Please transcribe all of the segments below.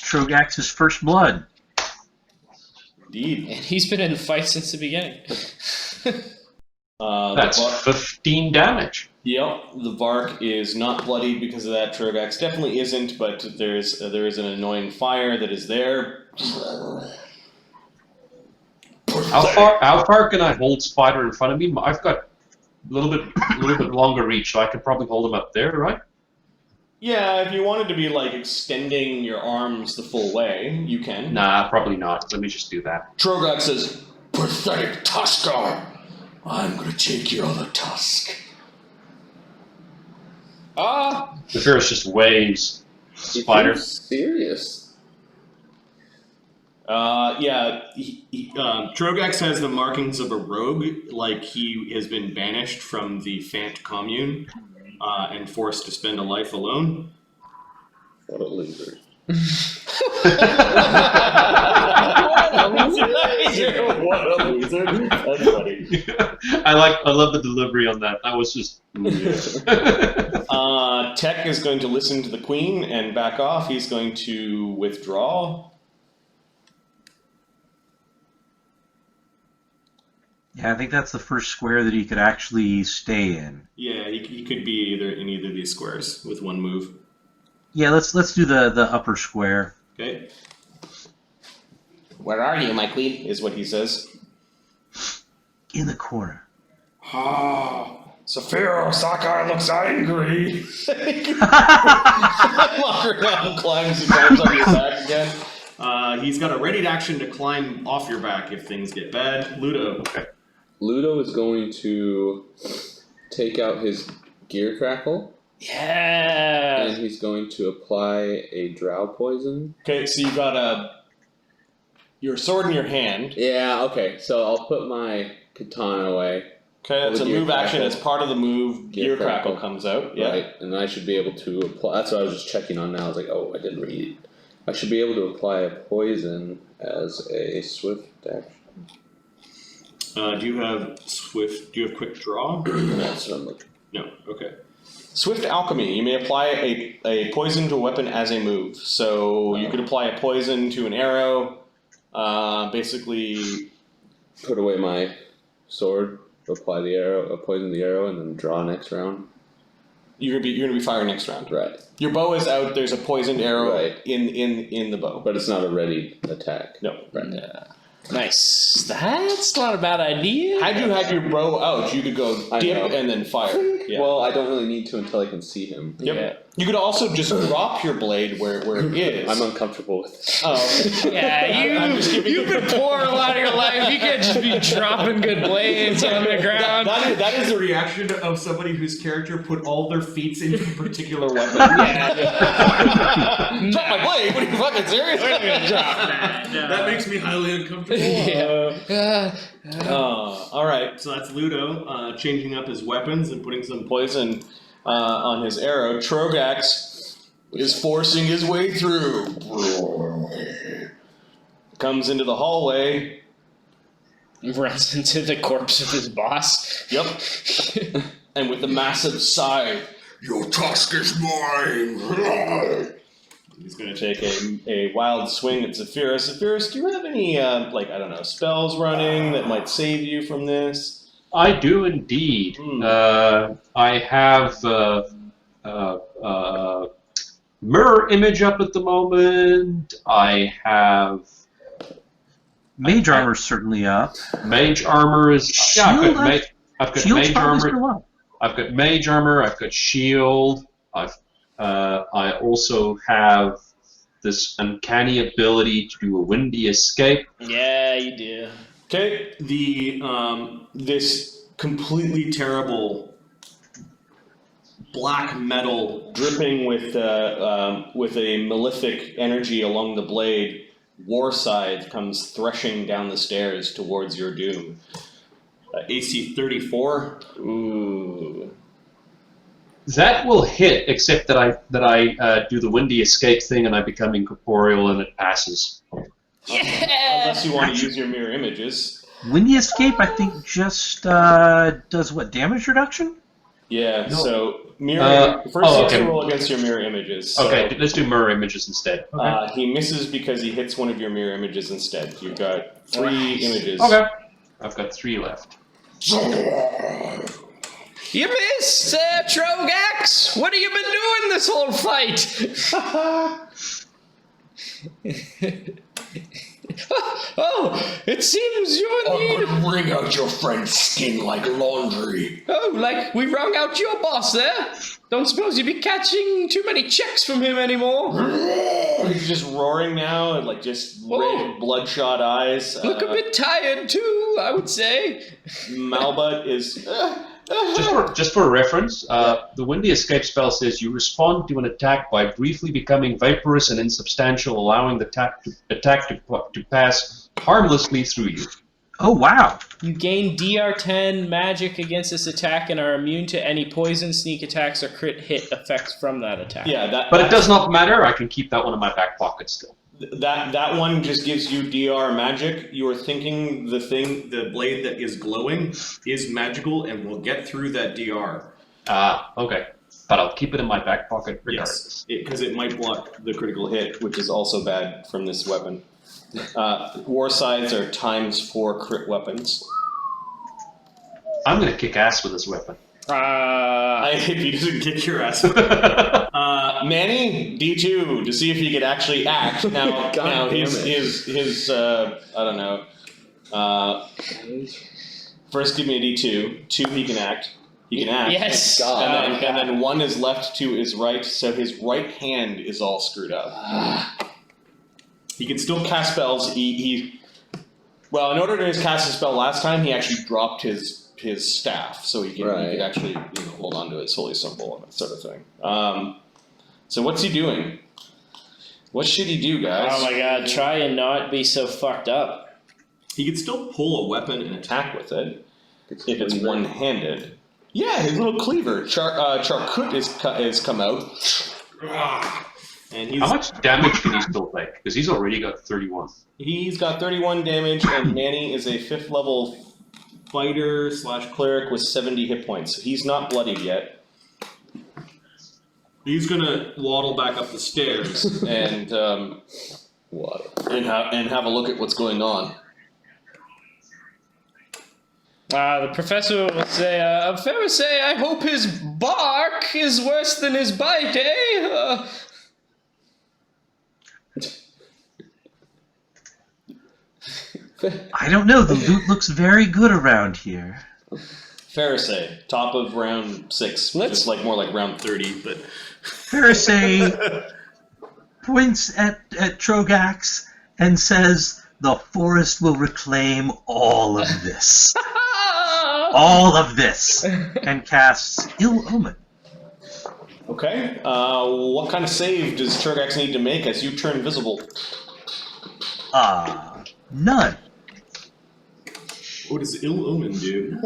Troggax's first blood. Indeed. And he's been in the fight since the beginning. That's 15 damage. Yep, the Vark is not bloodied because of that. Troggax definitely isn't, but there is an annoying fire that is there. How far can I hold Spyder in front of me? I've got a little bit longer reach, so I could probably hold him up there, right? Yeah, if you wanted to be like extending your arms the full way, you can. Nah, probably not. Let me just do that. Troggax says, "Pathetic Tusker! I'm gonna take your other tusk." The Ferris just waves Spyder. Serious. Troggax has the markings of a rogue, like he has been banished from the Phant commune and forced to spend a life alone. What a loser. What a loser. That's funny. I love the delivery on that. That was just. Tech is going to listen to the Queen and back off. He's going to withdraw. Yeah, I think that's the first square that he could actually stay in. Yeah, he could be in either of these squares with one move. Yeah, let's do the upper square. Okay. Where are you, my queen? Is what he says. In the corner. Saphira Sakai looks angry. Walk around, climbs on your back again. He's got a ready action to climb off your back if things get bad. Ludo. Okay. Ludo is going to take out his gear crackle. Yeah. And he's going to apply a drow poison. Okay, so you got your sword in your hand. Yeah, okay. So I'll put my katana away. Okay, that's a move action. As part of the move, gear crackle comes out. Yeah. Right, and I should be able to apply. That's what I was just checking on now. I was like, oh, I didn't read it. I should be able to apply a poison as a swift action. Do you have quick draw? That's what I'm looking. No. Okay. Swift alchemy. You may apply a poison to a weapon as a move. So you could apply a poison to an arrow. Basically, put away my sword, apply the arrow, poison the arrow, and then draw next round. You're gonna be firing next round. Right. Your bow is out. There's a poisoned arrow in the bow. But it's not a ready attack. No. Right. Nice. That's not a bad idea. Had you had your bow out, you could go dip and then fire. Yeah. Well, I don't really need to until I can see him. Yep. Yeah. You could also just drop your blade where it is. I'm uncomfortable with it. Oh. Yeah, you've been poor a lot of your life. You can't just be dropping good blades on the ground. That is the reaction of somebody whose character put all their feats into a particular weapon. Yeah. Drop my blade? What are you fucking serious? We're gonna drop that. No. That makes me highly uncomfortable. Alright, so that's Ludo changing up his weapons and putting some poison on his arrow. Troggax is forcing his way through. Comes into the hallway. Runs into the corpse of his boss. Yep. And with the massive sigh, "Your tusk is mine!" He's going to take a wild swing at Zephyrus. Zephyrus, do you have any, spells running that might save you from this? I do indeed. I have mirror image up at the moment. I have mage armor certainly up. Mage armor is Shield I've got Shield's mage probably armor. still up. I've got mage armor. I've got shield. I also have this uncanny ability to do a windy escape. Yeah, you do. Okay, this completely terrible black metal dripping with a malefic energy along the blade, war scythe comes threshing down the stairs towards your doom. AC 34. Ooh. That will hit, except that I do the windy escape thing and I become incorporeal and it passes. Yeah. Unless you want to use your mirror images. Windy escape, I think, just does what, damage reduction? Yeah, No. so mirror. First, you have okay. to roll against your mirror images. So, Okay, let's do mirror images instead. Okay. he misses because he hits one of your mirror images instead. You've got 3 images. Okay. I've got 3 left. You missed, Troggax! What have you been doing this whole fight? Oh, it seems you're in need. Wring out your friend's skin like laundry. Oh, like we wrung out your boss there? Don't suppose you'd be catching too many checks from him anymore? He's just roaring now and like just red, bloodshot eyes. Look a bit tired too, I would say. Malbutt is. Just for reference, the Windy Escape spell says you respond to an attack by briefly becoming vaporous and insubstantial, allowing the attack to pass harmlessly through you. Oh, wow. You gain DR10 magic against this attack and are immune to any poison, sneak attacks, or crit hit effects from that attack. Yeah, But it does not matter. I can keep that one in my back pocket still. That one just gives you DR magic. You are thinking the blade that is glowing is magical and will get through that DR. Okay. But I'll keep it in my back pocket regardless. Yes, because it might block the critical hit, which is also bad from this weapon. War sides are ×4 crit weapons. I'm going to kick ass with this weapon. If he doesn't kick your ass. Manny, D2 to see if he could actually act. Now his I don't know. First, give me a D2. 2, he can act. He can act. Yes. And then 1 is left to his right, so his right hand is all screwed up. He can still cast spells. Well, in order to cast a spell last time, he actually dropped his staff, so he could actually hold on to it. It's fully simple, that sort of thing. So what's he doing? What should he do, guys? Oh my god, try and not be so fucked up. He could still pull a weapon and attack with it if it's one-handed. Yeah, his little cleaver, Charkut, is come out. And How much damage can he still take? Because he's already got 31. He's got 31 damage, and Manny is a 5th level fighter / cleric with 70 hit points. He's not bloodied yet. He's gonna waddle back up the stairs and have a look at what's going on. The professor will say, fair to say, I hope his bark is worse than his bite, eh? I don't know. The loot looks very good around here. Pharisee, top of round 6. It's like more like round 30, but Pharisee points at Troggax and says, "The forest will reclaim all of this. All of this." And casts Ill Omen. okay. What kind of save does Troggax need to make as you turn visible? None. What does Ill Omen do?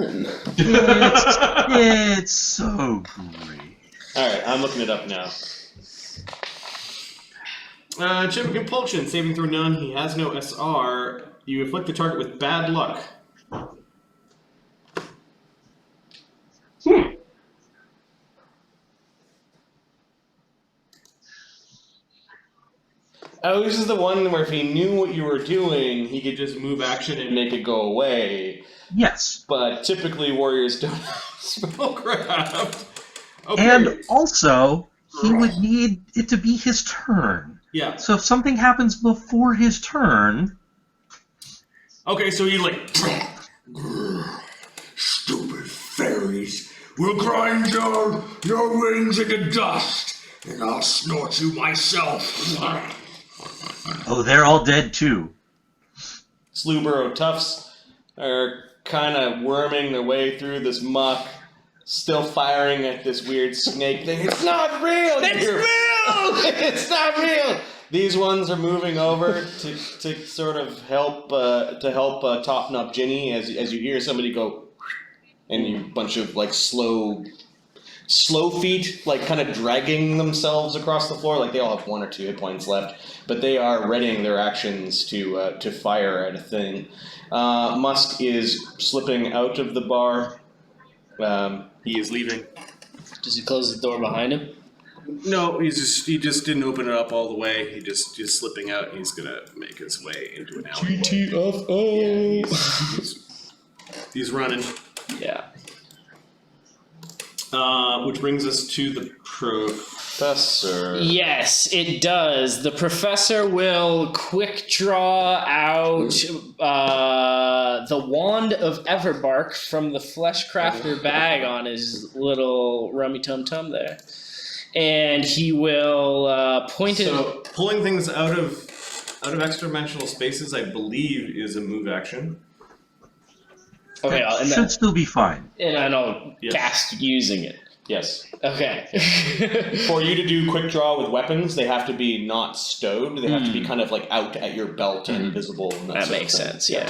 It's so great. Alright, I'm looking it up now. Check with compulsion, saving throw none. He has no SR. You afflict the target with bad luck. Oh, this is the one where if he knew what you were doing, he could just move action and make it go away. Yes. But typically warriors don't have spellcraft. Okay. And also, he would need it to be his turn. Yeah. So if something happens before his turn... Okay, so he like... Stupid fairies will grind your wings into dust, and I'll snort you myself. Oh, they're all dead too. Sloughborough toughs are kind of worming their way through this muck, still firing at this weird snake thing. It's not real! It's real! It's not real! These ones are moving over to sort of help toughen up Ginny as you hear somebody go, and you bunch of like slow feet like kind of dragging themselves across the floor. Like they all have 1 or 2 hit points left, but they are readying their actions to fire at a thing. Musk is slipping out of the bar. He is leaving. Does he close the door behind him? No, he just didn't open it up all the way. He just slipping out. And he's gonna make his way into an alley. GTFO. Yeah, he's running. Yeah. Which brings us to the professor. Yes, it does. The professor will quick draw out the wand of Everbark from the Flesh Crafter bag on his little rummy tum tum there. And he will point it. So pulling things out of extra-dimensional spaces, I believe, is a move action. Okay, It should still be fine. and I'll Yes. cast using it. Yes. Okay. For you to do quick draw with weapons, they have to be not stowed. They have to be kind of like out at your belt and visible. And That sort of makes thing. sense. Yeah.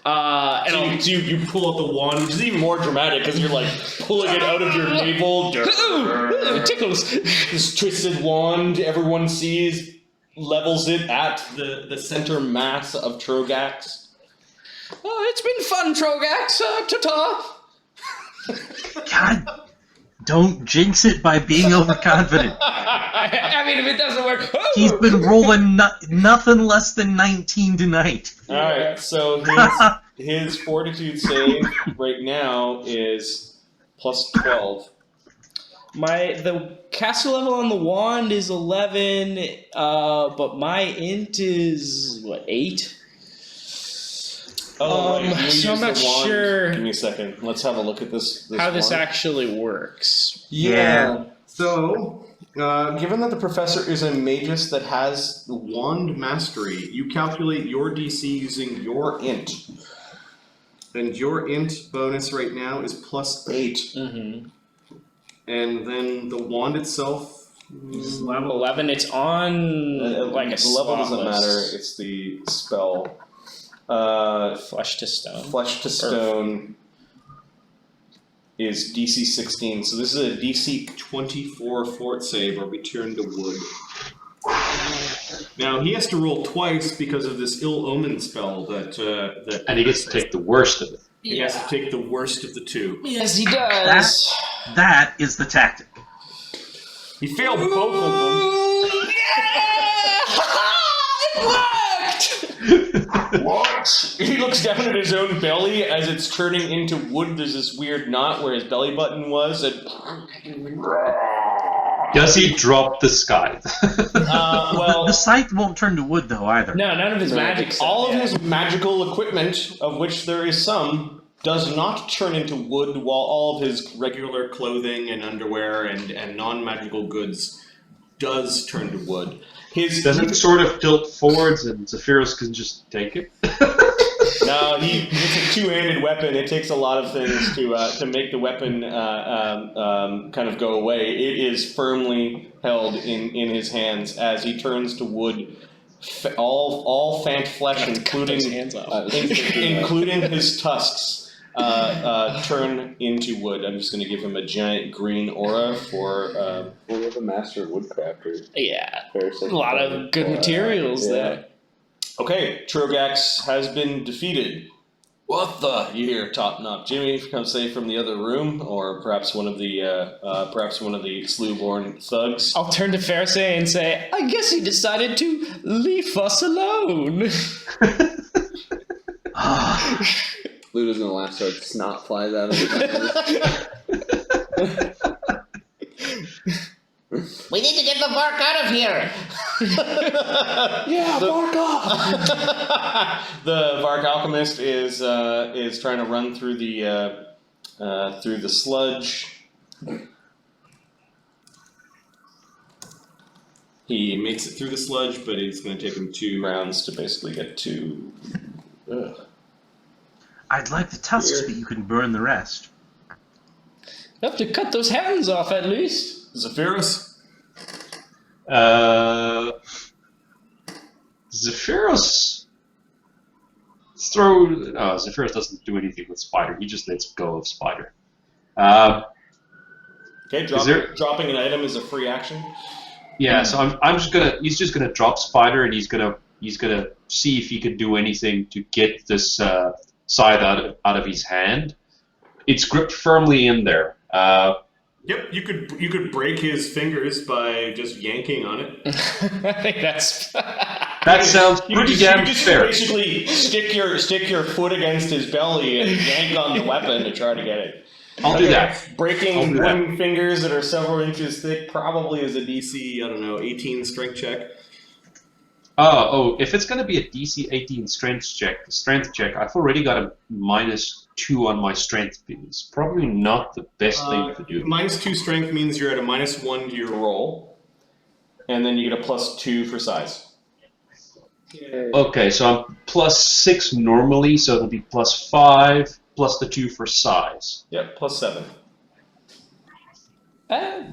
And So you pull out the wand, which is even more dramatic because you're like pulling it out of your navel. it tickles. This twisted wand, everyone sees, levels it at the center mass of Troggax. Oh, it's been fun, Troggax. Ta-ta. God, don't jinx it by being overconfident. I mean, if it doesn't work, He's been rolling nothing less than 19 tonight. All right, so his fortitude save right now is plus 12. the caster level on the wand is 11, but my int is what 8. Right, you So I'm use not the wand. sure Give me a second. Let's have a look at this how this wand. actually works. Yeah. So, given that the professor is a magus that has the wand mastery, you calculate your DC using your int. And your int bonus right now is plus 8. Mm-hmm. And then the wand itself. Level 11. It's on like a the level doesn't slot matter. list. It's the spell. Flesh to stone. Flesh to stone is DC 16. So this is a DC 24 fort save or return to wood. Now he has to roll twice because of this ill omen spell that And he gets to take the worst of it. he has to take the worst of the two. Yes, he does. That is the tactic. He failed both of them. It worked! What? He looks down at his own belly as it's turning into wood. There's this weird knot where his belly button was, and Does he drop the scythe? well, The scythe won't turn to wood, though, either. No, none of his magic stuff. all of his magical equipment, of which there is some, does not turn into wood, while all of his regular clothing and underwear and non-magical goods does turn to wood. Doesn't it sort of tilt forwards and Zephyros can just take it? No, it's a two-handed weapon. It takes a lot of things to make the weapon kind of go away. It is firmly held in his hands as he turns to wood. All Phant flesh, including His hands off. including his tusks, turn into wood. I'm just going to give him a giant green aura for. We have a master woodcrafter. Yeah. Fair said. A lot of good materials there. Okay, Troggax has been defeated. What the? You hear Top Knot Jimmy come say from the other room, or perhaps one of the Sloughborn thugs. I'll turn to Pharisee and say, I guess he decided to leave us alone. Luda's gonna laugh so snot flies out of his eyes. We need to get the bark out of here. Yeah, bark off. The Vark Alchemist is trying to run through the sludge. He makes it through the sludge, but it's going to take him 2 rounds to basically get to. Ugh. I'd like the tusks, but you can burn the rest. You have to cut those hands off at least. Zephyros? Zephyros Zephyros doesn't do anything with Spyder. He just lets go of Spyder. Okay, dropping an item is a free action. Yeah, so he's just gonna drop Spyder, and he's gonna see if he can do anything to get this scythe out of his hand. It's gripped firmly in there. Yep, you could break his fingers by just yanking on it. I think that's. That sounds pretty damn just fair. basically stick your foot against his belly and yank on the weapon to try to get it. I'll do that. Breaking I'll do that. wooden fingers that are several inches thick probably is a DC, I don't know, 18 strength check. Oh, if it's going to be a DC 18 strength check, I've already got a -2 on my strength. It's probably not the best thing to do. -2 strength means you're at a -1 to your roll, and then you get a +2 for size. Okay, so I'm +6 normally, so it'll be +5 plus the 2 for size. Yep, +7. Uh,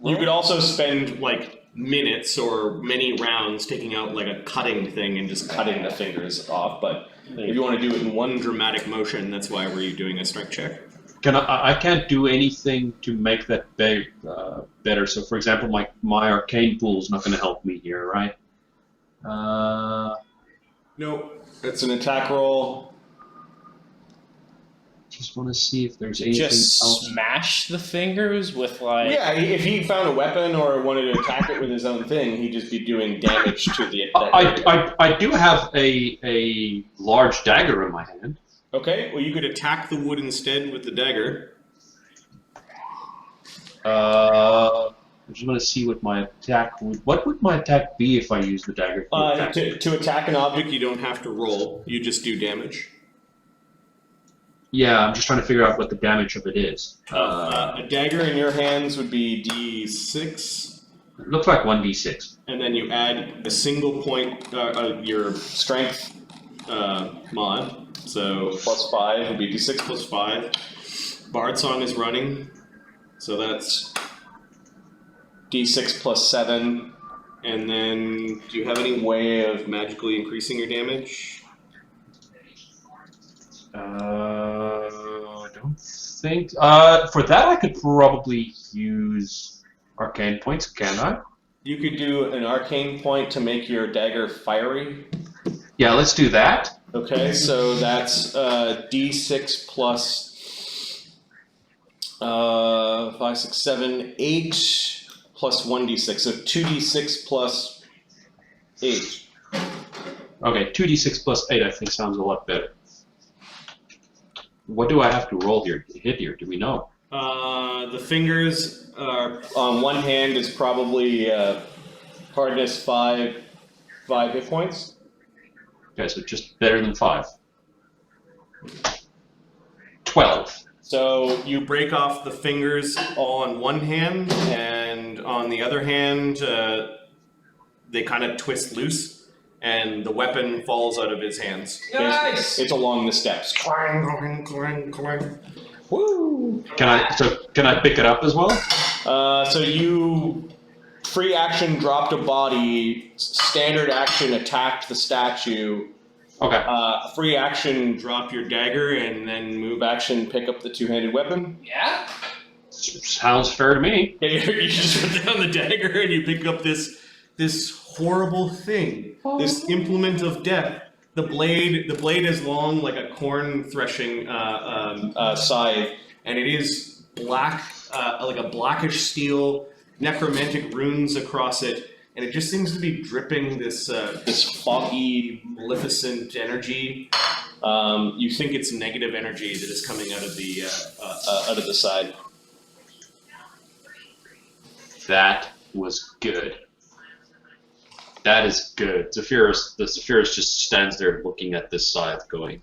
You could also spend like minutes or many rounds taking out like a cutting thing and just cutting the fingers off, but if you want to do it in one dramatic motion, that's why we're doing a strength check. I can't do anything to make that better. So, for example, my arcane pool is not going to help me here, right? Nope. It's an attack roll. Just want to see if there's anything just else. smash the fingers with like. Yeah, if he found a weapon or wanted to attack it with his own thing, he'd just be doing damage to the. I do have a large dagger in my hand. Okay, well you could attack the wood instead with the dagger. I just want to see what my attack would. What would my attack be if I use the dagger? To attack an object, you don't have to roll. You just do damage. Yeah, I'm just trying to figure out what the damage of it is. A dagger in your hands would be D6. It looks like 1d6. And then you add a single point, your strength mod. So +5 would be D6 +5. Bard Song is running. So that's D6 +7. And then, do you have any way of magically increasing your damage? I don't think. For that, I could probably use arcane points. Can I? You could do an arcane point to make your dagger fiery. Yeah, let's do that. Okay, so that's D6 plus 5, 6, 7, 8 plus 1d6. So 2d6 plus 8. Okay, 2d6 plus 8 I think sounds a lot better. What do I have to roll here to hit here? Do we know? The fingers are, on one hand is probably hardness 5 hit points. Okay, so just better than 5. 12. So you break off the fingers on one hand, and on the other hand, they kind of twist loose. And the weapon falls out of his hands. Nice! It's along the steps. Clang, clang, clang, clang. Woo! Can I pick it up as well? So you free action dropped a body, standard action attacked the statue. Okay. Free action drop your dagger, and then move action pick up the two-handed weapon. Yeah? Sounds fair to me. You just put down the dagger and you pick up this horrible thing, this implement of death. The blade is long like a corn threshing scythe, and it is black, like a blackish steel, necromantic runes across it, and it just seems to be dripping this foggy, maleficent energy. You think it's negative energy that is coming out of the side. That was good. That is good. Zephyrus just stands there looking at this scythe, going.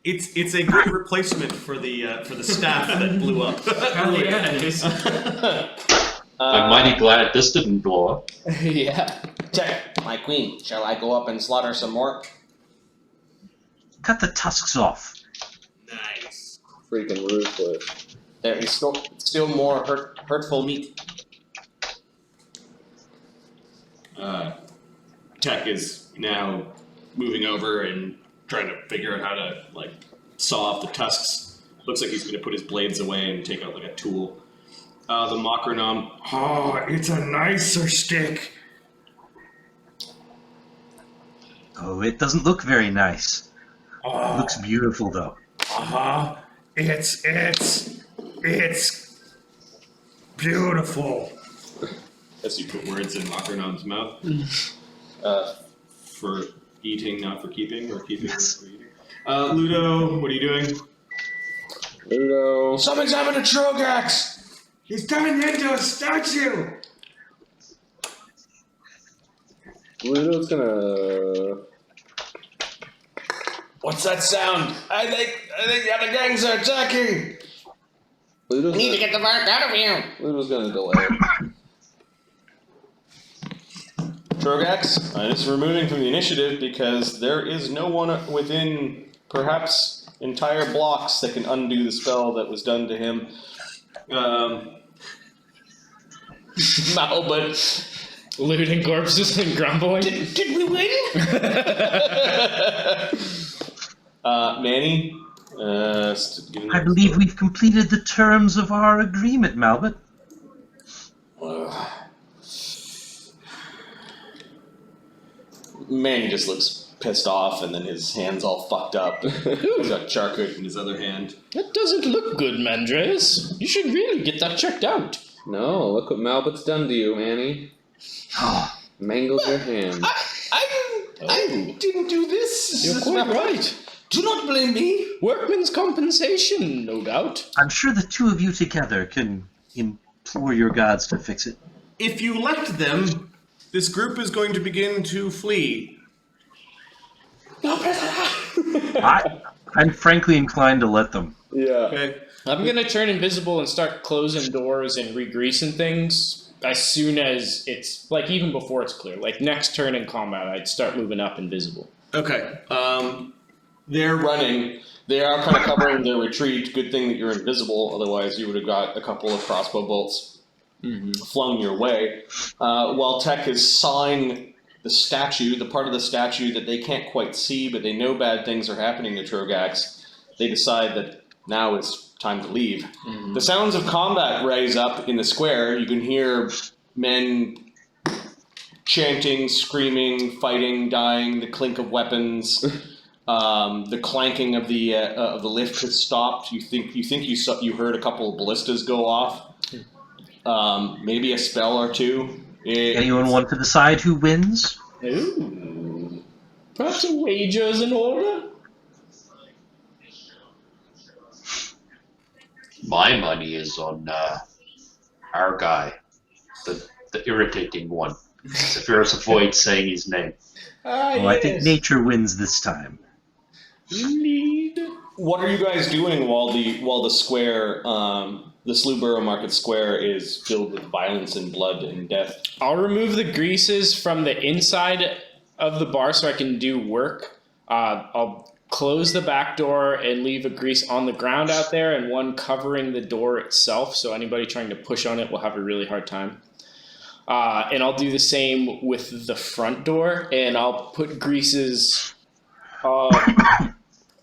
It's a good replacement for the staff that blew up. I'm mighty glad this didn't blow up. Yeah. Check, my queen. Shall I go up and slaughter some more? Cut the tusks off. Nice. Freaking ruthless. There is still more hurtful meat. Tech is now moving over and trying to figure out how to saw off the tusks. Looks like he's going to put his blades away and take out like a tool. The Macronom. Oh, it's a nicer stick. Oh, it doesn't look very nice. It looks beautiful, though. It's It's beautiful. As you put words in Makaronon's mouth. For eating, not for keeping, or keeping Yes. for eating. Ludo, what are you doing? Ludo. Something's happened to Troggax! He's turning into a statue. Ludo's gonna. What's that sound? I think the other gangs are attacking! Ludo's We need to gonna, get the bark out of here. Ludo's gonna delay. Troggax, it's removing from the initiative because there is no one within perhaps entire blocks that can undo the spell that was done to him. Malbut. Looting corpses and grumbling. Did we win? Manny. I believe we've completed the terms of our agreement, Malbut. Manny just looks pissed off, and then his hand's all fucked up. He's got charcoal in his other hand. That doesn't look good, Mandres. You should really get that checked out. No, look what Malbut's done to you, Manny. Mangled your hand. I didn't do this. You're quite right. Do not blame me. Workman's compensation, no doubt. I'm sure the two of you together can implore your gods to fix it. If you let them, this group is going to begin to flee. I'm frankly inclined to let them. Yeah. Okay. I'm gonna turn invisible and start closing doors and re-greasing things as soon as it's, like, even before it's clear. Like, next turn in combat, I'd start moving up invisible. Okay. They're running. They are kind of covering their retreat. Good thing that you're invisible, otherwise you would have got a couple of crossbow bolts flung your way. While Tech is sawing the statue, the part of the statue that they can't quite see, but they know bad things are happening to Troggax, they decide that now is time to leave. The sounds of combat rise up in the square. You can hear men chanting, screaming, fighting, dying, the clink of weapons. The clanking of the lift has stopped. You think you heard a couple of ballistas go off. Maybe a spell or two. Anyone want to decide who wins? Ooh. Perhaps a wager's in order? My money is on our guy, the irritating one. Zephyrus avoids saying his name. Well, I think nature wins this time. Indeed. What are you guys doing while the square, the Sloughborough Market Square, is filled with violence and blood and death? I'll remove the greases from the inside of the bar so I can do work. I'll close the back door and leave a grease on the ground out there and one covering the door itself, so anybody trying to push on it will have a really hard time. And I'll do the same with the front door, and I'll put greases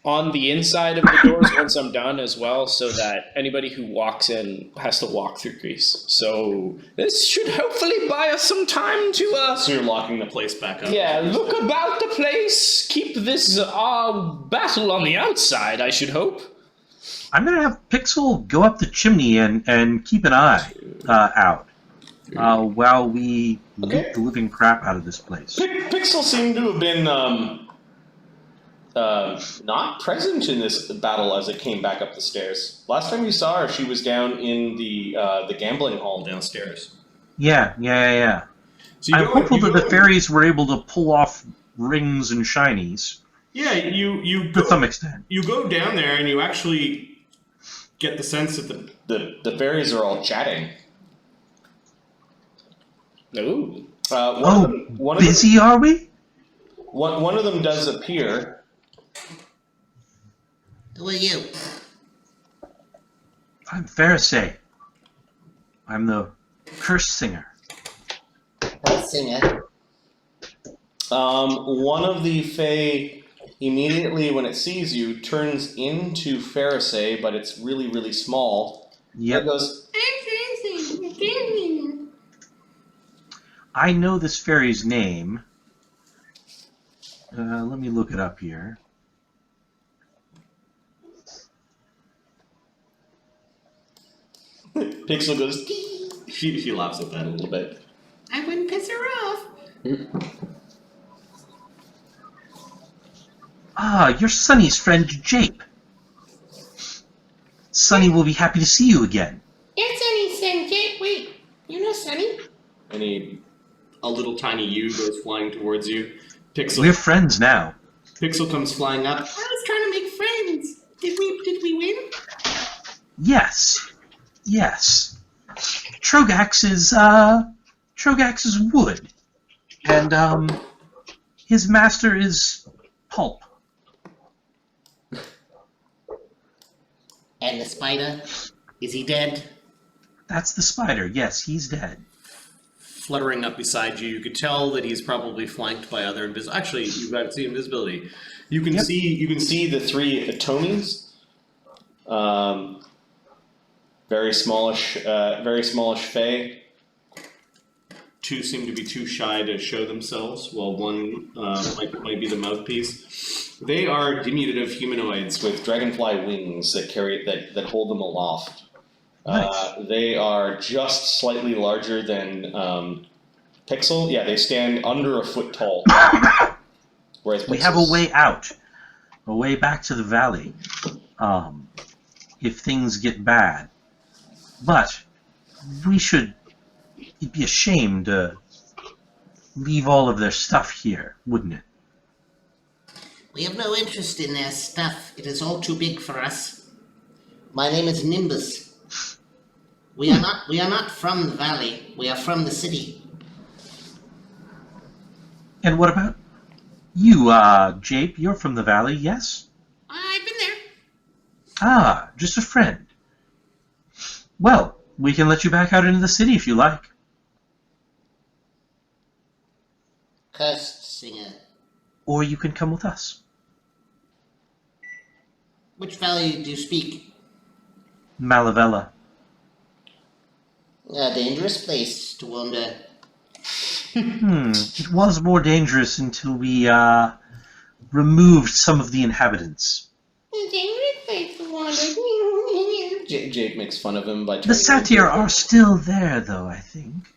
on the inside of the doors once I'm done as well, so that anybody who walks in has to walk through grease. So this should hopefully buy us some time to So you're locking the place back up. yeah, look about the place, keep this battle on the outside, I should hope. I'm gonna have Pixel go up the chimney and keep an eye out while we loot the living crap out of this place. Pixel seemed to have been not present in this battle as it came back up the stairs. Last time you saw her, she was down in the gambling hall downstairs. Yeah. So I'm hopeful that the fairies were able to pull off rings and shinies. Yeah, you To some extent. You go down there and you actually get the sense that the fairies are all chatting. Ooh. Busy are we? One of them does appear. Who are you? I'm Pharisee. I'm the curse singer. Singer. One of the Fae immediately, when it sees you, turns into Pharisee, but it's really, really small. Yep. It goes, I know this fairy's name. Let me look it up here. Pixel goes, "Dee." She laughs at that a little bit. I wouldn't piss her off. Ah, you're Sonny's friend, Jape. Sonny will be happy to see you again. You're Sonny's son, Jake. Wait, you know Sonny? And a little tiny U goes flying towards you. We're friends now. Pixel comes flying up. I was trying to make friends. Did we win? Yes. Troggax is wood. And, his master is pulp. And the Spyder? Is he dead? That's the Spyder. Yes, he's dead. Fluttering up beside you, you could tell that he's probably flanked by other invisible. Actually, you've got to see invisibility. You can see the 3 Atomies. Very smallish Fae. 2 seem to be too shy to show themselves, while 1 might be the mouthpiece. They are diminutive humanoids with dragonfly wings that hold them aloft. Nice. They are just slightly larger than Pixel. Yeah, they stand under a foot tall. Whereas We have a way out. A way back to the valley. If things get bad. But it'd be a shame to leave all of their stuff here, wouldn't it? We have no interest in their stuff. It is all too big for us. My name is Nimbus. We are not from the valley. We are from the city. And what about you, Jape? You're from the valley, yes? I've been there. Ah, just a friend. Well, we can let you back out into the city if you like. Cursed singer. Or you can come with us. Which valley do you speak? Malavella. A dangerous place to wander. It was more dangerous until we, removed some of the inhabitants. A dangerous place to wander. Jake makes fun of him by turning The satyr are still there, though, I think.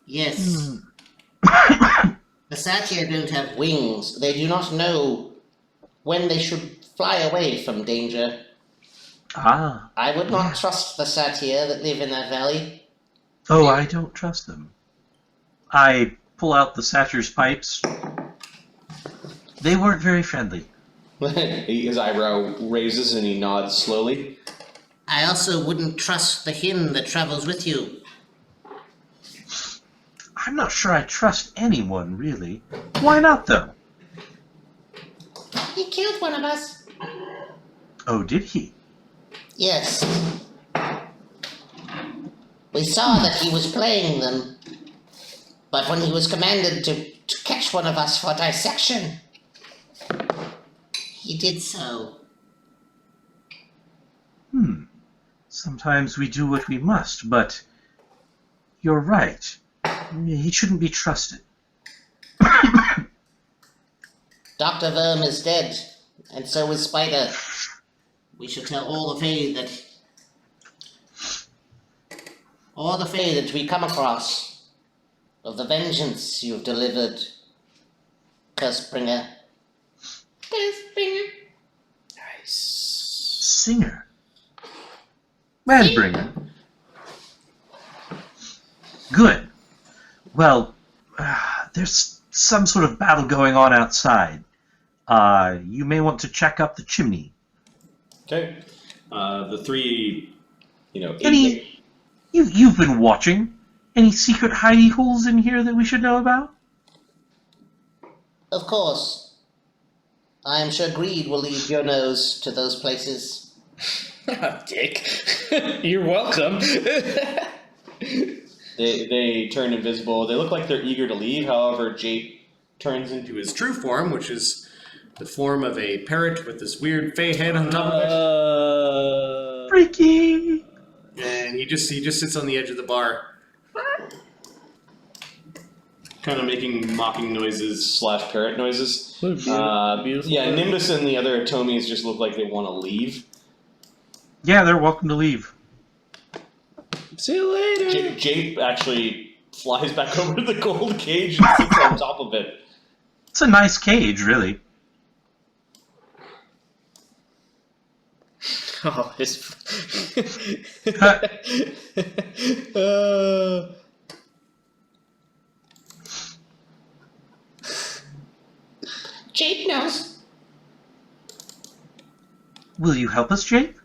Yes. The satyr don't have wings. They do not know when they should fly away from danger. Ah. I would not trust the satyr that live in that valley. Oh, I don't trust them. I pull out the satyr's pipes. They weren't very friendly. His eyebrow raises and he nods slowly. I also wouldn't trust the hin that travels with you. I'm not sure I trust anyone, really. Why not, though? He killed one of us. Oh, did he? Yes. We saw that he was playing them. But when he was commanded to catch one of us for dissection, he did so. Sometimes we do what we must, but you're right. He shouldn't be trusted. Dr. Verm is dead, and so is Spyder. We shall tell all the Fae that we come across of the vengeance you've delivered, Cursebringer. Cursebringer. Nice. Singer. Madbringer. Good. Well, there's some sort of battle going on outside. You may want to check up the chimney. Okay. The 3, You've been watching. Any secret hidey holes in here that we should know about? Of course. I am sure greed will lead your nose to those places. Dick. You're welcome. They turn invisible. They look like they're eager to leave. However, Jake turns into his true form, which is the form of a parrot with this weird fey head on top of it. Freaky! And he just sits on the edge of the bar, kind of making mocking noises / parrot noises. Beautiful. Yeah, Nimbus and the other Atomies just look like they want to leave. Yeah, they're welcome to leave. See you later. Jape actually flies back over to the gold cage and sits on top of it. It's a nice cage, really. Oh, his. Jape knows. Will you help us, Jake?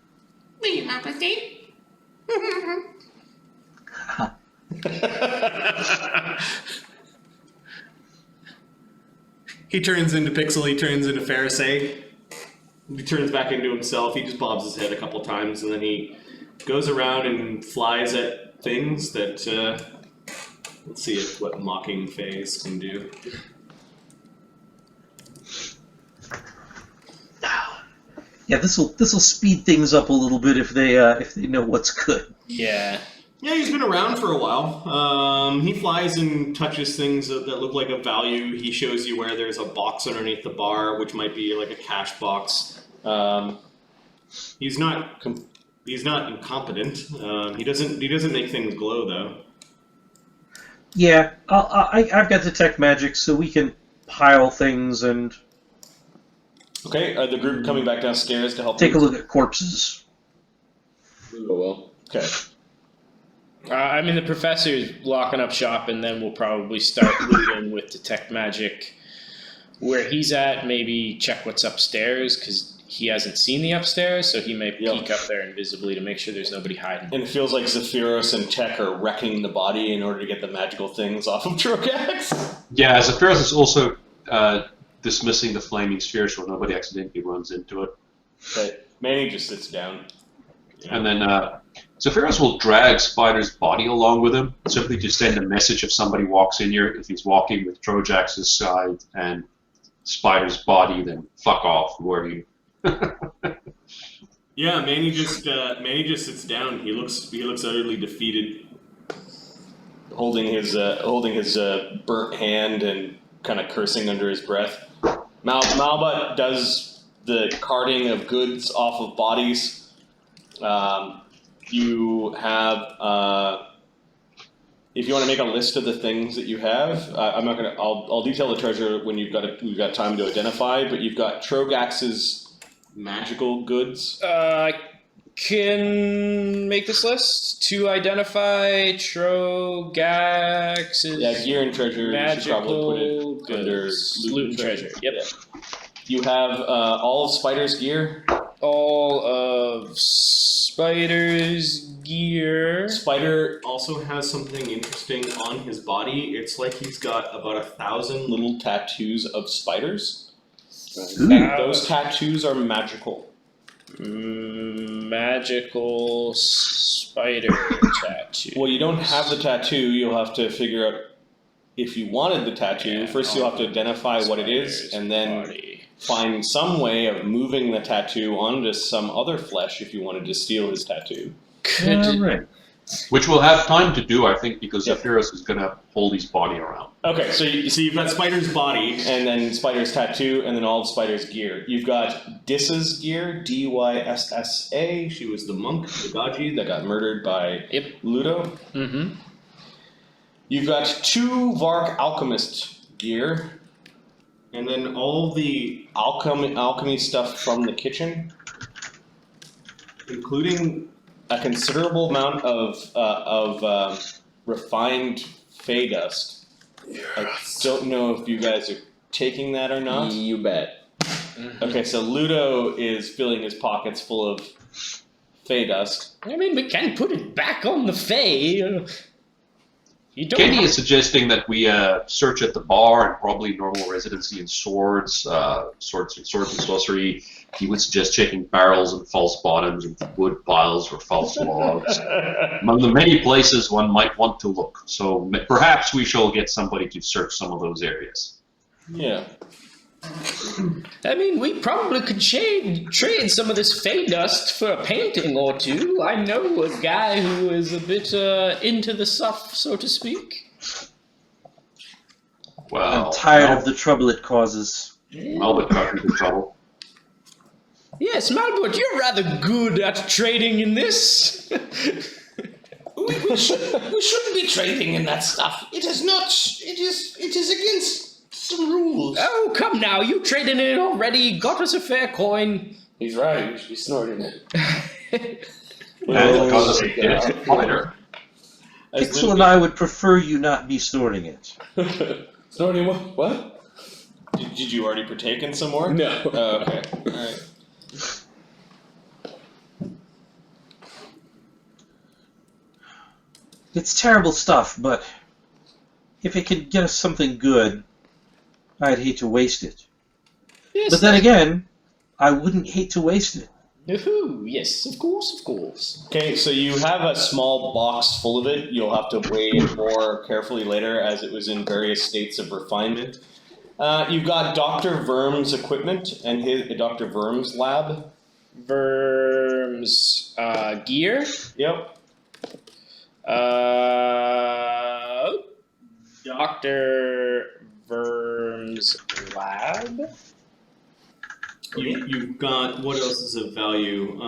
Will you help us, Jape? He turns into Pixel, he turns into Pharisee. He turns back into himself, he just bobs his head a couple times, and then he goes around and flies at things that, let's see what mocking phase can do. Yeah, this will speed things up a little bit if they know what's good. Yeah. Yeah, he's been around for a while. He flies and touches things that look like a value. He shows you where there's a box underneath the bar, which might be like a cash box. He's not incompetent. He doesn't make things glow though. Yeah, I've got detect magic, so we can pile things and Okay, are the group coming back downstairs to help? take a look at corpses. Oh well. Okay. I mean, the professor's locking up shop, and then we'll probably start looting with detect magic where he's at. Maybe check what's upstairs because he hasn't seen the upstairs, so he may peek up there invisibly to make sure there's nobody hiding. And it feels like Zephyros and Tech are wrecking the body in order to get the magical things off of Troggax. Yeah, Zephyros is also dismissing the flaming sphere so nobody accidentally runs into it. Okay. Manny just sits down. And then Zephyros will drag Spyder's body along with him, simply to send a message if somebody walks in here. If he's walking with Troggax's side and Spyder's body, then fuck off. Who are you? Yeah, Manny just sits down. He looks utterly defeated, holding his burnt hand and kind of cursing under his breath. Malbut does the carting of goods off of bodies. You have, if you want to make a list of the things that you have, I'm not gonna. I'll detail the treasure when we've got time to identify. But you've got Troggax's magical goods. I can make this list to identify Troggax's Gear and treasure. You should probably magical put it under goods. Loot and treasure. Yep. Yeah. You have all of Spyder's gear. All of Spyder's gear. Spyder also has something interesting on his body. It's like he's got about 1,000 little tattoos of spiders. Those tattoos are magical. Magical spider tattoo. Well, you don't have the tattoo. You'll have to figure out if you wanted the tattoo. Yeah, First, you'll have to identify what it is, and then find some way of moving the tattoo onto some other flesh if you wanted to steal his tattoo. Right. Which we'll have time to do, I think, because Zephyros is going to hold his body around. Okay, so you've got Spyder's body, and then Spyder's tattoo, and then all of Spyder's gear. You've got Dissa's gear, D-Y-S-S-A. She was the monk, the Gaji, that got murdered by Ludo. Mm-hmm. You've got 2 Vark alchemist gear, and then all the alchemy stuff from the kitchen, including a considerable amount of refined fey dust. I don't know if you guys are taking that or not. You bet. Okay, so Ludo is filling his pockets full of fey dust. I mean, we can put it back on the Fae. You don't Kenny have- is suggesting that we search at the bar and probably normal residency in swords and sorcery. He would suggest checking barrels and false bottoms and wood piles or false logs. Among the many places one might want to look. So perhaps we shall get somebody to search some of those areas. Yeah. I mean, we probably could trade some of this Fae dust for a painting or two. I know a guy who is a bit into the stuff, so to speak. Well, I'm tired of the trouble it causes. Albert got into trouble. Yes, Malbert, you're rather good at trading in this. We shouldn't be trading in that stuff. It is not. It is against some rules. Oh, come now. You traded it already. Got us a fair coin. He's right. We should be snorting it. And because it's Spyder. Pixel and I would prefer you not be snorting it. Snorting what? What? Did you already partake in some more? No. Oh, okay. All right. It's terrible stuff, but if it could get us something good, I'd hate to waste it. Yes, But then again, I wouldn't hate to waste it. Ooh, yes, of course, of course. Okay, so you have a small box full of it. You'll have to weigh it more carefully later, as it was in various states of refinement. You've got Dr. Verm's equipment and Dr. Verm's lab. Verm's gear. Yep. Dr. Verm's lab. You've got, what else is of value?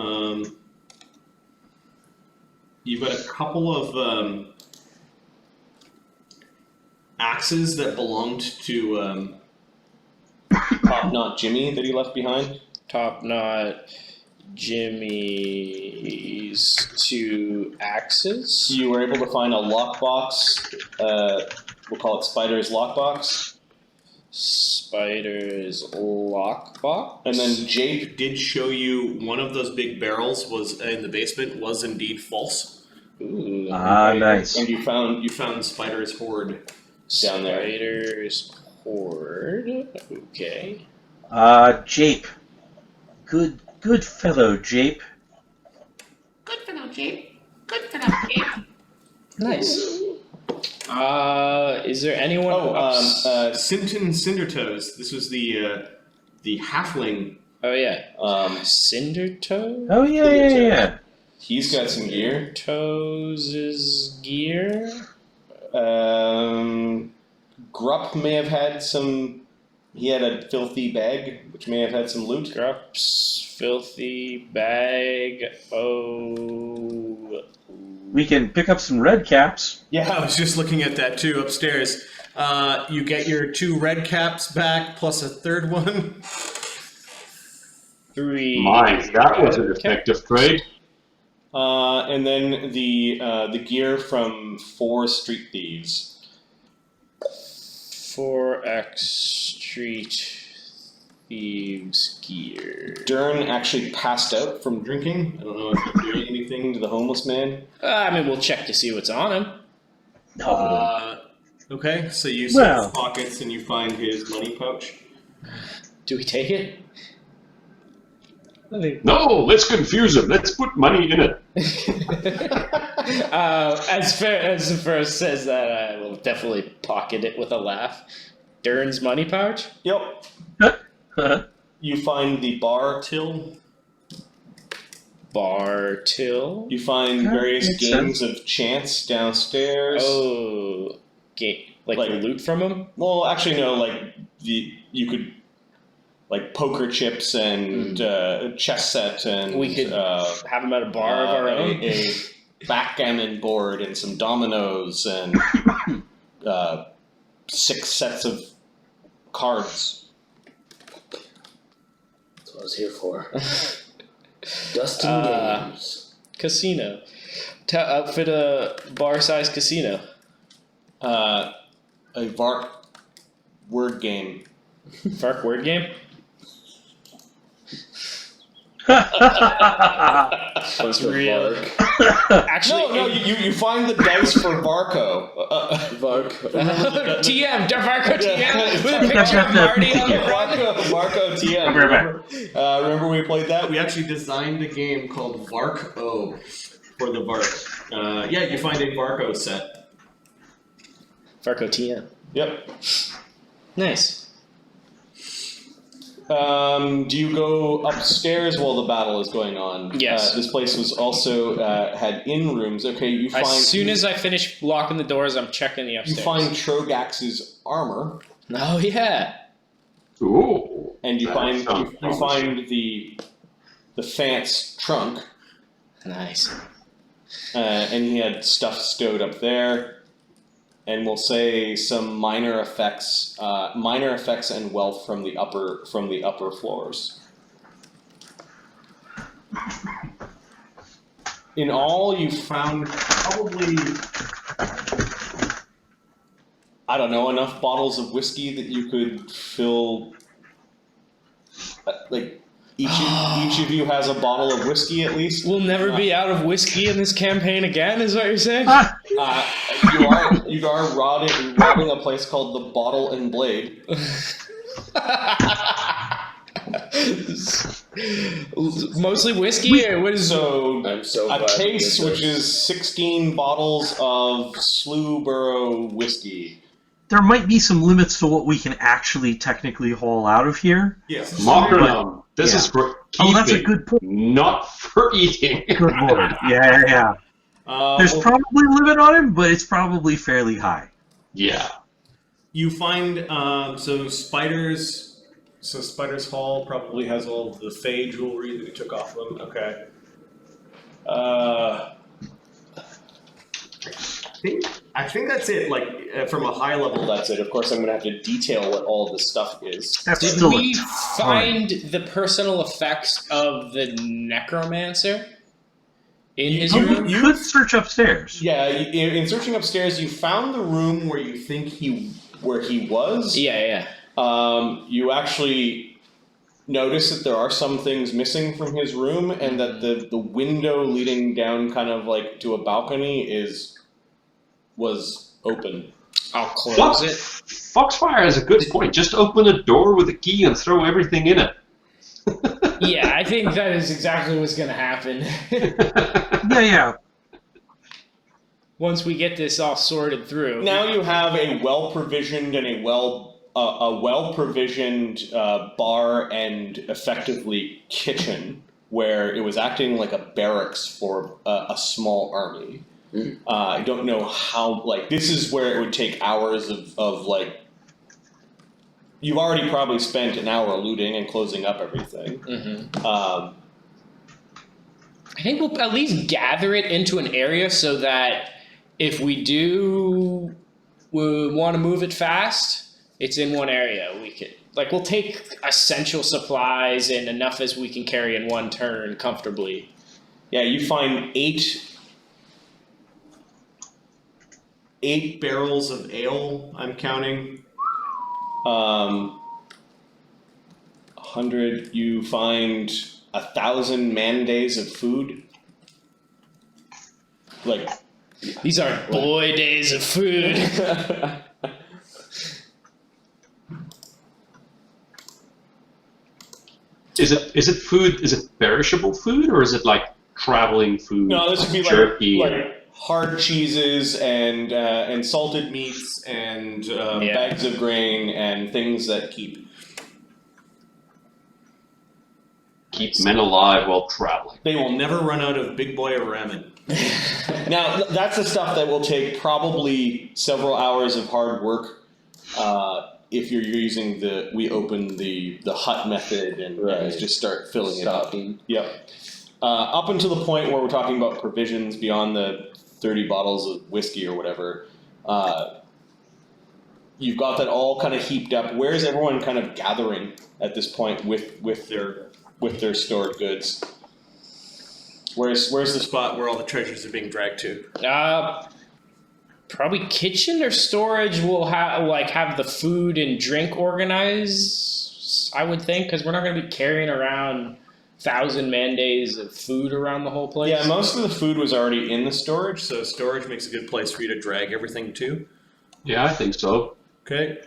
You've got a couple of axes that belonged to Top Knot Jimmy that he left behind. Top Knot Jimmy's 2 axes. You were able to find a lockbox. We'll call it Spyder's lockbox. Spyder's lockbox. And then Jape did show you one of those big barrels was in the basement was indeed false. Ooh. Nice. And you found Spyder's hoard down there. Spyder's hoard. Okay. Jape. Good fellow, Jape. Good fellow, Jape. Good fellow, Jape. Nice. Is there anyone else? Sinton Cindertoes. This was the halfling. Oh yeah. Cindertoe? Oh, yeah. He's got some gear. Toes' gear. Grupp may have had some. He had a filthy bag, which may have had some loot. Grupp's filthy bag. Oh. We can pick up some red caps. Yeah, I was just looking at that too upstairs. You get your 2 red caps back plus a third one. 3. My, that was an effective trade. And then the gear from 4 street thieves. 4X Street Thieves gear. Dern actually passed out from drinking. I don't know if you're doing anything to the homeless man. I mean, we'll check to see what's on him. Okay, so you search his pockets and you find his money pouch. Do we take it? No, let's confuse him. Let's put money in it. As the first says that, I will definitely pocket it with a laugh. Dern's money pouch? Yep. You find the bar till. Bar till? You find various games of chance downstairs. Oh, like loot from him? Well, actually, no. Like you could, like poker chips and chess set, and we could have them at a bar of our own. A backgammon board and some dominoes and 6 sets of cards. That's what I was here for. Dustin Games. Casino. Outfit a bar-sized casino. A Vark word game. Vark word game? Bunch of real. bark. Actually, No, you find the dice for Varco. Vark. TM, Varco TM, with a Think I've picture got of the Marty on the ticket. front. Varco TM. I'll be right back. Remember we played that? We actually designed a game called Vark-O for the Vark. Yeah, you find a Varco set. Varco TM. Yep. Nice. Do you go upstairs while the battle is going on? Yes. This place was also had inn rooms. Okay, you find As soon as I finish locking the doors, I'm checking the upstairs. you find Troggax's armor, Oh yeah. Ooh. and you That find sounds you promising. find the Phant's trunk. Nice. And he had stuff stowed up there. And we'll say some minor effects and wealth from the upper floors. In all, you found probably, I don't know, enough bottles of whiskey that you could fill. Like each of you has a bottle of whiskey at least. We'll never be out of whiskey in this campaign again, is what you're saying? You are robbing a place called the Bottle and Blade. Mostly whiskey, or what is I'm so a glad we case did which this. is 16 bottles of Sloughborough whiskey. There might be some limits to what we can actually technically haul out of here. Yes. Macronum. This Yeah. is for Oh, that's a keeping, good point. not for eating. Good lord. Yeah. There's Well, probably a limit on him, but it's probably fairly high. Yeah. you find Spyder's Hall probably has all of the Fey jewelry that we took off them. Okay. I think that's it. Like from a high level, that's it. Of course, I'm going to have to detail what all this stuff is. That's Did still we a find the personal effects of the necromancer in his room? You could search upstairs. Yeah, in searching upstairs, you found the room where you think he was. Yeah. You actually notice that there are some things missing from his room, and that the window leading down kind of like to a balcony was open. I'll close it. Foxfire has a good point. Just open a door with a key and throw everything in it. Yeah, I think that is exactly what's going to happen. Yeah. Once we get this all sorted through. Now you have a well-provisioned and a well-provisioned bar and effectively kitchen, where it was acting like a barracks for a small army. I don't know how, like, this is where it would take hours of like, you've already probably spent an hour looting and closing up everything. Mm-hmm. I think we'll at least gather it into an area so that if we want to move it fast, it's in one area. We'll take essential supplies and enough as we can carry in one turn comfortably. Yeah, you find eight barrels of ale, I'm counting. 100, you find 1,000 man-days of food. Like, These are boy days of food. Is it food? Is it perishable food, or is it like traveling food? no, this would be jerky. like hard cheeses and salted meats and bags of grain and things that keep men alive while traveling. They will never run out of big boy ramen. Now, that's the stuff that will take probably several hours of hard work if you're using we open the hut method and just start filling it up. Yep. Up until the point where we're talking about provisions beyond the 30 bottles of whiskey or whatever, you've got that all kind of heaped up. Where's everyone kind of gathering at this point with their stored goods? Where's the spot where all the treasures are being dragged to? Probably kitchen or storage will have the food and drink organized, I would think, because we're not going to be carrying around 1,000 man-days of food around the whole place. Yeah, most of the food was already in the storage, so storage makes a good place for you to drag everything to. Yeah, I think so. Okay.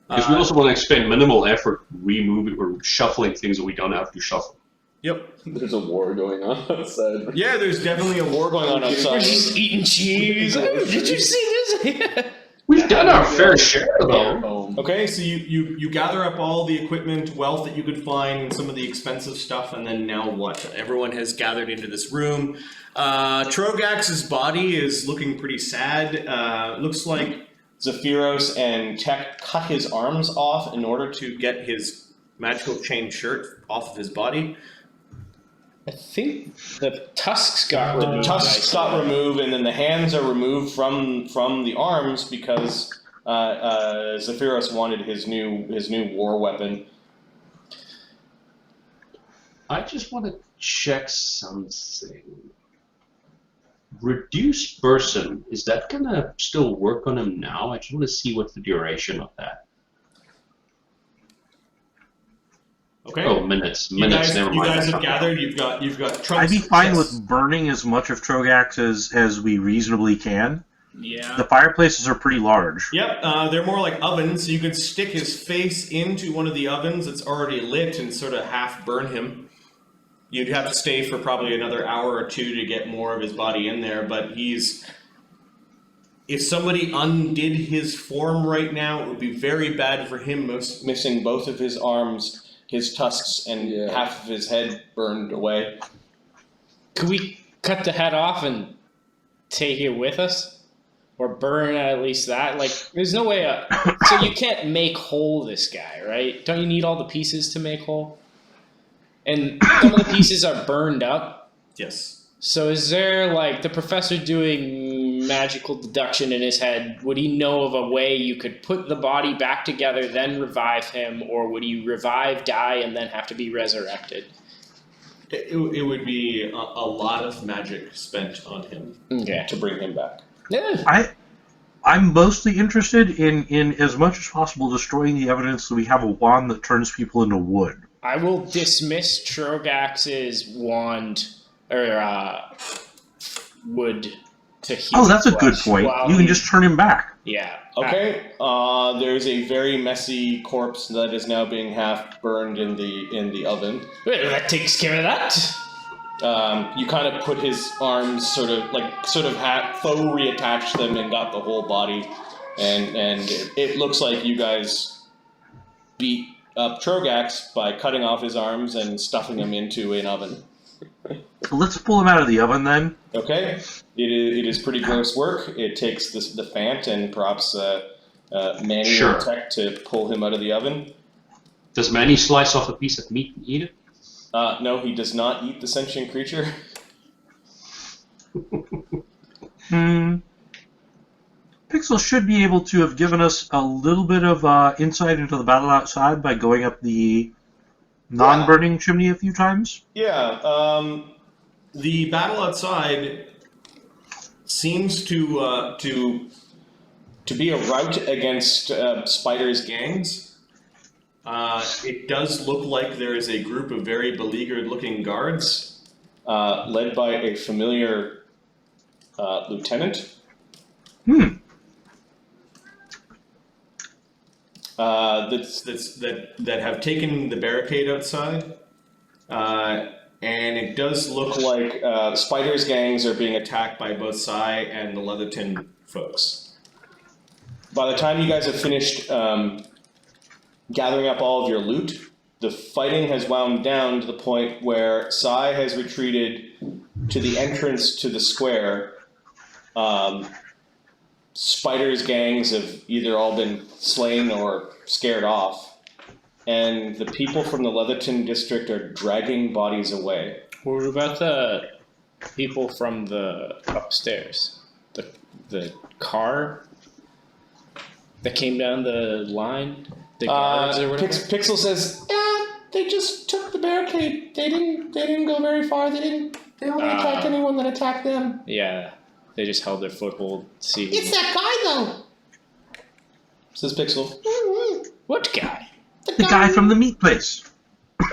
Because we also want to expend minimal effort removing or shuffling things that we don't have to shuffle. Yep. There's a war going on outside. Yeah, there's definitely a war going on outside. We're just eating cheese. Oh, did you see this? We've done our fair share, though. Okay, so you gather up all the equipment, wealth that you could find, some of the expensive stuff, and then now what? Everyone has gathered into this room. Troggax's body is looking pretty sad. Looks like Zephyros and Tech cut his arms off in order to get his magical chain shirt off of his body. I think the tusks got removed. The tusks got removed, and then the hands are removed from the arms because Zephyros wanted his new war weapon. I just want to check something. Reduce person, is that gonna still work on him now? I just want to see what's the duration of that. Okay. Oh, minutes. You guys, Never you mind. guys have gathered. You've got trucks. I'd be fine yes. with burning as much of Troggax as we reasonably can. Yeah. The fireplaces are pretty large. Yep, they're more like ovens. So you could stick his face into one of the ovens that's already lit and sort of half burn him. You'd have to stay for probably another hour or two to get more of his body in there, but he's... If somebody undid his form right now, it would be very bad for him, Missing both of his arms, his tusks, and half of his head burned away. Could we cut the head off and take it with us? Or burn at least that? Like, there's no way... So you can't make whole this guy, right? Don't you need all the pieces to make whole? And some of the pieces are burned up. Yes. So is there, like, the professor doing magical deduction in his head? Would he know of a way you could put the body back together, then revive him? Or would he revive, die, and then have to be resurrected? It would be a lot of magic spent on him To bring him back. Yeah. I'm mostly interested in as much as possible destroying the evidence that we have a wand that turns people into wood. I will dismiss Troggax's wand or wood to heal. Oh, that's a good flesh point. while You can he- just turn him back. Yeah. Okay. There's a very messy corpse that is now being half burned in the oven. Well, that takes care of that. You kind of put his arms faux reattached them and got the whole body, and it looks like you guys beat up Troggax by cutting off his arms and stuffing him into an oven. So let's pull him out of the oven then. Okay, it is pretty gross work. It takes the Phant and perhaps Manny Sure. or Tech to pull him out of the oven. Does Manny slice off a piece of meat and eat it? No, he does not eat the sentient creature. Pixel should be able to have given us a little bit of insight into the battle outside by going up the non-burning chimney a few times. Yeah. The battle outside seems to be a rout against Spyder's gangs. It does look like there is a group of very beleaguered-looking guards. Led by a familiar lieutenant. That have taken the barricade outside, and it does look like Spyder's gangs are being attacked by both Psy and the Leatherton folks. By the time you guys have finished gathering up all of your loot, the fighting has wound down to the point where Psy has retreated to the entrance to the square. Spyder's gangs have either all been slain or scared off, and the people from the Leatherton district are dragging bodies away. What about the people from the upstairs? The car that came down the line? The guards or whatever? Pixel says, "Yeah, they just took the barricade. They didn't go very far. They only attacked anyone that attacked them." Yeah, they just held their foothold. See, It's that guy, though. Says Pixel. what guy? The guy from the meat place.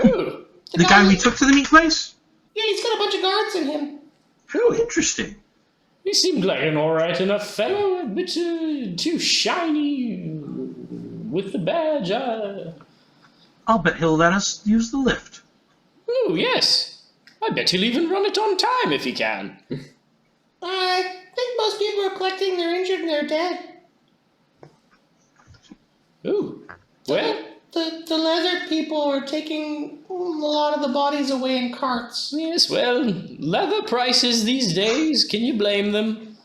Ooh, The guy we took to the meat place? Yeah, he's got a bunch of guards in him. Oh, interesting. he seemed like an alright enough fellow, a bit too shiny with the badge. I'll bet he'll let us use the lift. Oh yes, I bet he'll even run it on time if he can. I think most people are collecting their injured and they're dead. Ooh, well, The leather people are taking a lot of the bodies away in carts. yes, well, leather prices these days, can you blame them?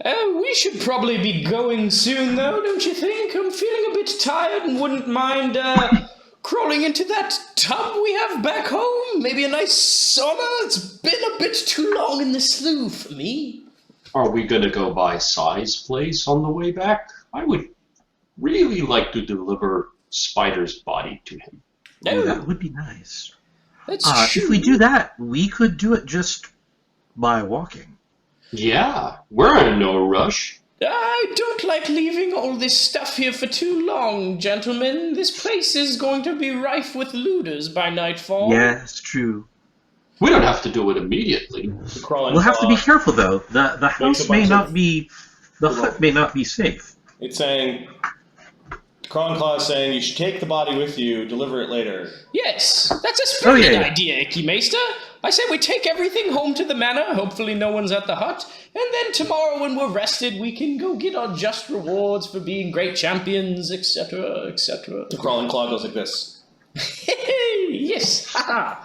We should probably be going soon, though, don't you think? I'm feeling a bit tired and wouldn't mind crawling into that tub we have back home. Maybe a nice sauna. It's been a bit too long in the slough for me. Are we gonna go by Sai's place on the way back? I would really like to deliver Spyder's body to him. Oh, that would be nice. That's If we do that, we could do it just by walking. Yeah, we're in no rush. I don't like leaving all this stuff here for too long, gentlemen. This place is going to be rife with looters by nightfall. Yes, true. We don't have to do it immediately. Crawling We'll have to be claw. careful though. The house may bunch not of- be, the hut may not be safe. It's saying, Crawling Claw is saying you should take the body with you, deliver it later. Yes, that's a splendid yeah. idea, Icky Maester. I say we take everything home to the manor. Hopefully no one's at the hut. And then tomorrow when we're rested, we can go get our just rewards for being great champions, etc., etc. The Crawling Claw goes like this. Yes, haha.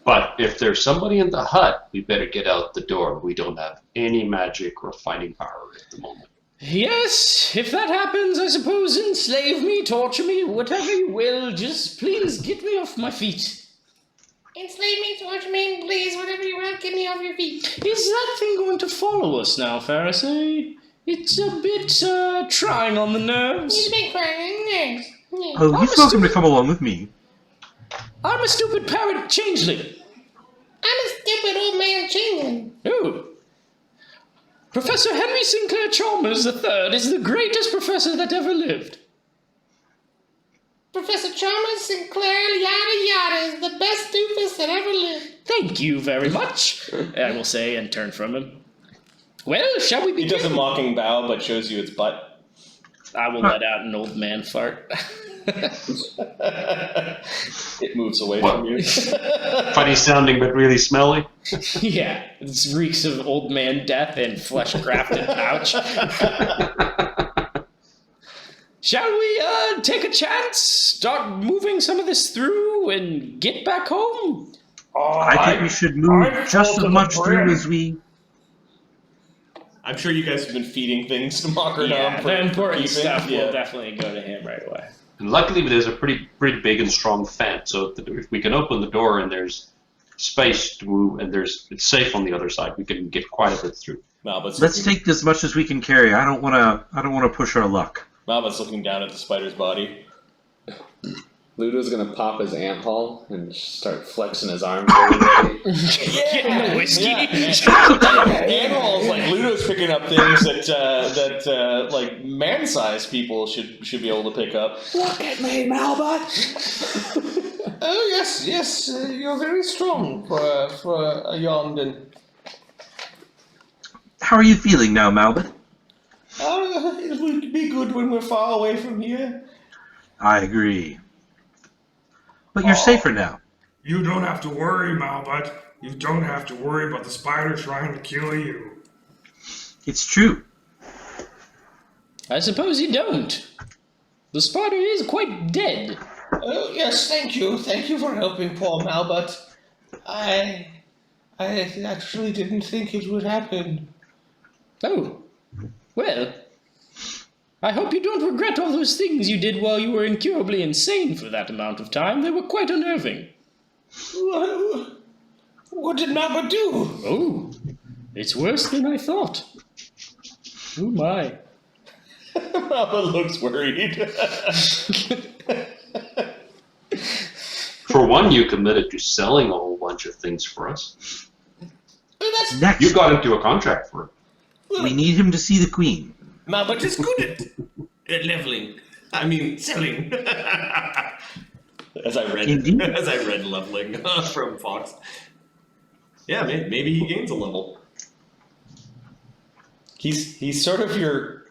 But if there's somebody in the hut, we better get out the door. We don't have any magic or fighting power at the moment. Yes, if that happens, I suppose enslave me, torture me, whatever you will. Just please get me off my feet. Enslave me, torture me, please, whatever you will, get me off your feet. Is that thing going to follow us now, Pharisee? It's a bit, trying on the He's nerves. a big crying, yes. Yes. Oh, he's welcome to come along with me. I'm a stupid parrot changeling. I'm a stupid old man changeling. Oh. Professor Henry Sinclair Chalmers III is the greatest professor that ever lived. Professor Chalmers Sinclair yada yada is the best doofus that ever lived. Thank you very much, I will say, and turn from him. Well, shall we He begin? does a mocking bow, but shows you its butt. I will let out an old man fart. It moves away What? from you. Funny sounding, but really smelly. Yeah, it reeks of old man death and flesh-crafted pouch. Shall we take a chance, start moving some of this through, and get back home? I think we should move just as much through as we. I'm sure you guys have been feeding things to Mocker Yeah, Dom the important keeping. stuff Yeah. will definitely go to him right away. And luckily, there's a pretty big and strong Phant, so if we can open the door and there's space to move and it's safe on the other side, we can get quite a bit through. Malbut's Let's looking, take as much as we can carry. I don't want to push our luck. Malbut's looking down at the spider's body. Ludo's gonna pop his ant haul and start flexing his arms. Everybody. Getting the whiskey. Animals like Ludo's picking up things that like man-sized people should be able to pick up. Look at me, Malbut! Oh yes, you're very strong for a Yondan. How are you feeling now, Malbut? It would be good when we're far away from here. I agree. But you're safer now. You don't have to worry, Malbut. You don't have to worry about the spider trying to kill you. It's true. I suppose you don't. The spider is quite dead. Oh yes, thank you for helping poor Malbut. I actually didn't think it would happen. Oh, well. I hope you don't regret all those things you did while you were incurably insane for that amount of time. They were quite unnerving. What did Malbut do? Oh, it's worse than I thought. Oh my. Malbut looks worried. For one, you committed to selling a whole bunch of things for us. Next, You got into a contract for it. we need him to see the queen. Malbut is good at leveling. I mean, selling. as I read Indeed. leveling from Fox. Yeah, maybe he gains a level. He's sort of your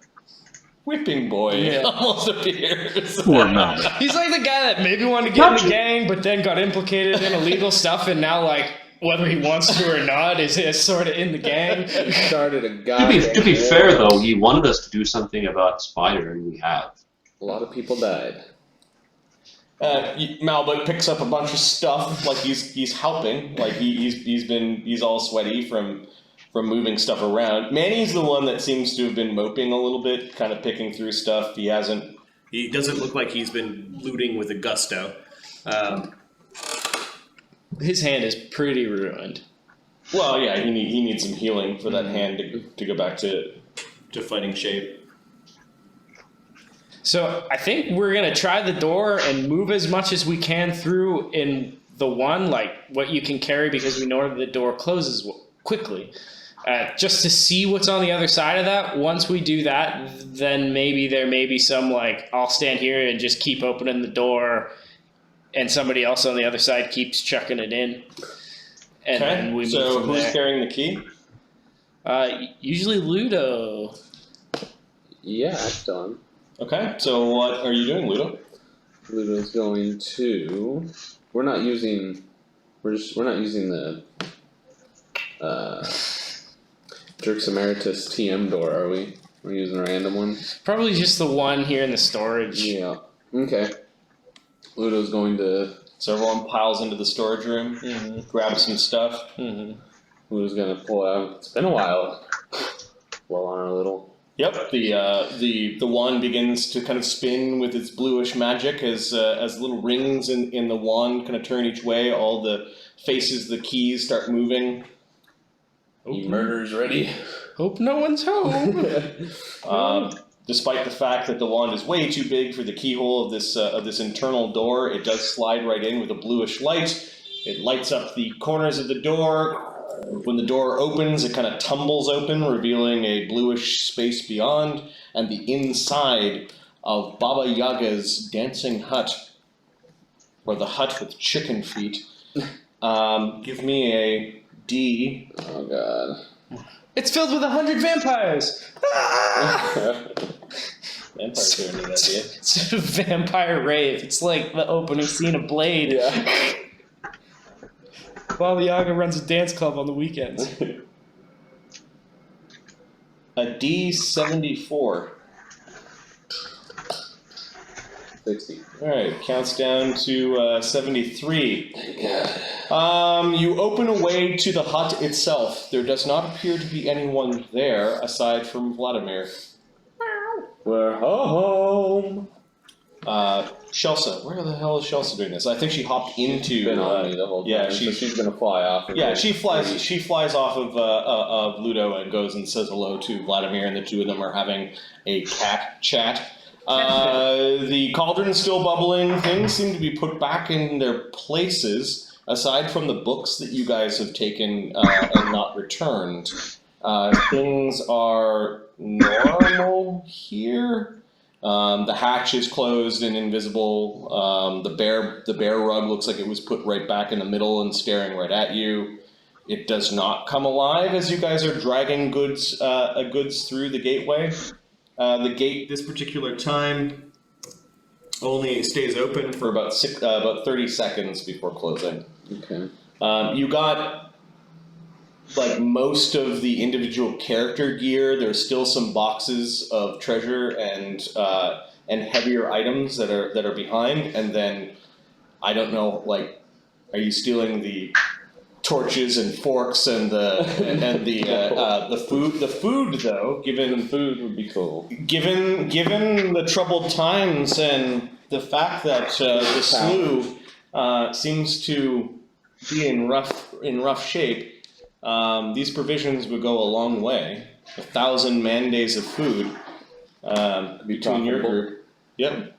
whipping boy. Yeah. Almost appears. Poor Malbut. He's like the guy that maybe wanted to get in the gang, but then got implicated in illegal stuff, and now, like, whether he wants to or not, is sort of in the gang. Started a To goddamn be war. fair, though, he wanted us to do something about Spyder, and we have. A lot of people died. Malbut picks up a bunch of stuff, like he's helping, like he's all sweaty from moving stuff around. Manny's the one that seems to have been moping a little bit, kind of picking through stuff. He hasn't He doesn't look like he's been looting with a gusto. His hand is pretty ruined. Well, yeah, he needs some healing for that hand to go back to fighting shape. So I think we're going to try the door and move as much as we can through in the one, like what you can carry, because we know the door closes quickly. Just to see what's on the other side of that. Once we do that, then maybe there may be some, like, I'll stand here and just keep opening the door and somebody else on the other side keeps chucking it in. And then we move so from who's there. carrying the key? Usually Ludo. Yeah, that's done. Okay, so what are you doing, Ludo? Ludo's going to. We're not using the Jerks Emeritus TM door, are we? We're using a random one? Probably just the one here in the storage. Yeah. Okay. Ludo's going to. So everyone piles into the storage room, grabs some stuff. Ludo's going to pull out. It's been a while. Blow on a little. Yep, the wand begins to kind of spin with its bluish magic as little rings in the wand kind of turn each way. All the faces, the keys start moving. Murder's ready. Hope no one's home. Despite the fact that the wand is way too big for the keyhole of this internal door, it does slide right in with a bluish light. It lights up the corners of the door. When the door opens, it kind of tumbles open, revealing a bluish space beyond, and the inside of Baba Yaga's dancing hut, or the hut with chicken feet. Give me a D. Oh god. It's filled with 100 vampires! Vampires are a neat idea. It's a vampire rave. It's like the opening scene of Blade. Yeah. Baba Yaga runs a dance club on the weekends. A D74. 60. Alright, counts down to 73. You open a way to the hut itself. There does not appear to be anyone there aside from Vladimir. We're home. Shelsa, where the hell is Shelsa doing this? I think she hopped into. She's been on me the whole time. Yeah, so she's gonna fly off. Yeah, she flies. She flies off of Ludo and goes and says hello to Vladimir, and the two of them are having a cat chat. The cauldron's still bubbling. Things seem to be put back in their places, aside from the books that you guys have taken and not returned. Things are normal here. The hatch is closed and invisible. The bear rug looks like it was put right back in the middle and staring right at you. It does not come alive as you guys are dragging goods through the gateway. The gate This particular time only stays open for about 30 seconds before closing. Okay. You got like most of the individual character gear. There's still some boxes of treasure and heavier items that are behind, and then I don't know, like, are you stealing the torches and forks and the food? The food, though, given Food would be cool. given the troubled times and the fact that the slough seems to be in rough shape. These provisions would go a long way. 1,000 man-days of food between your group. Yep.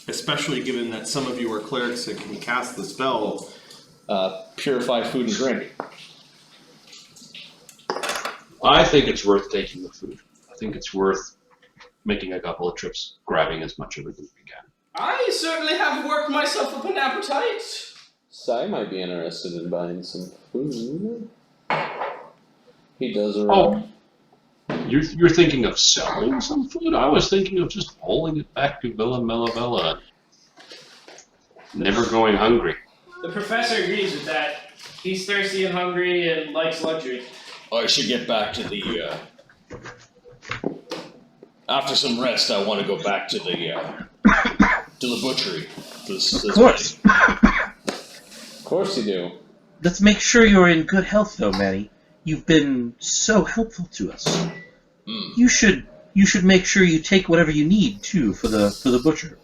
especially given that some of you are clerics that can cast the spell. Purify food and drink. I think it's worth taking the food. I think it's worth making a couple of trips, grabbing as much of it as we can. I certainly have worked myself up an appetite. Sai might be interested in buying some food. He does You're thinking of selling some food? I was thinking of just hauling it back to Villa Melavella. Never going hungry. The professor agrees with that. He's thirsty and hungry and likes luxury. I should get back to the. After some rest, I want to go back to the butchery. Of course. Of course you do. Let's make sure you're in good health, though, Manny. You've been so helpful to us. You should you should make sure you take whatever you need too for the butcher.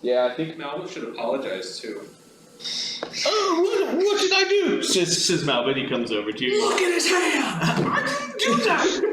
Yeah, I think Malvin should apologize too. Oh, what did I do? Says Malvin. He comes over to you. Look at his hair! I didn't do that!